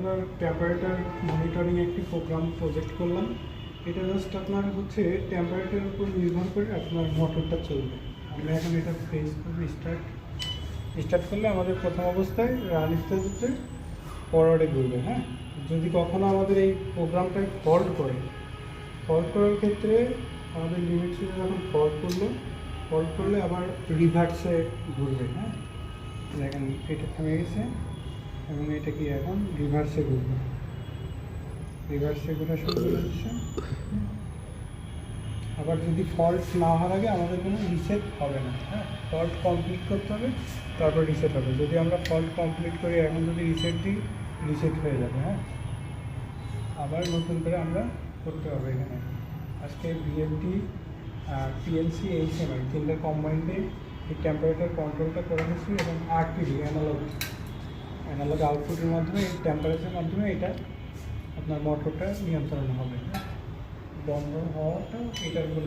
আপনার temperature monitoring একটি programme project করলাম। এটা জাস্ট আপনার হচ্ছে টেম্পারেচারের উপর নির্ভর করে আপনার মোটরটা চলবে। আমরা এখন এটা ফেস করবো। স্টার্ট করলে আমাদের প্রথম অবস্থায় রান স্টেজে ফরওয়ার্ডে ঘুরবে। হ্যাঁ, যদি কখনো আমাদের এই প্রোগ্রামটায় ফল্ট করার ক্ষেত্রে আমাদের লিমিট সুইচে যখন ফল্ট করলে আবার রিভার্সে ঘুরবে। হ্যাঁ, দেখেন এটা থেমে গেছে এবং এটা কি এখন রিভার্সে ঘুরবে। রিভার্সে ঘোরা শুরু করে দিচ্ছে। আবার যদি ফল্ট না হওয়ার আগে আমাদের কোনো রিসেট হবে না। হ্যাঁ, ফল্ট কমপ্লিট করতে হবে, তারপর রিসেট হবে। যদি আমরা ফল্ট কমপ্লিট করি, এখন যদি রিসেট দিই, রিসেট হয়ে যাবে। হ্যাঁ, আবার নতুন করে আমরা করতে হবে। এখানে আজকে ভিএলটি পিএলসি এইচএমআই তিনটা কম্বাইন্ডে এই টেম্পারেচার কন্ট্রোলটা করে নিচ্ছি এবং আরটিডি অ্যানালগ আউটপুটের মাধ্যমে এই টেম্পারেচারের মাধ্যমে এটা আপনার মোটরটা নিয়ন্ত্রণ হবে। বন্ধ হওয়াটা এটার উপর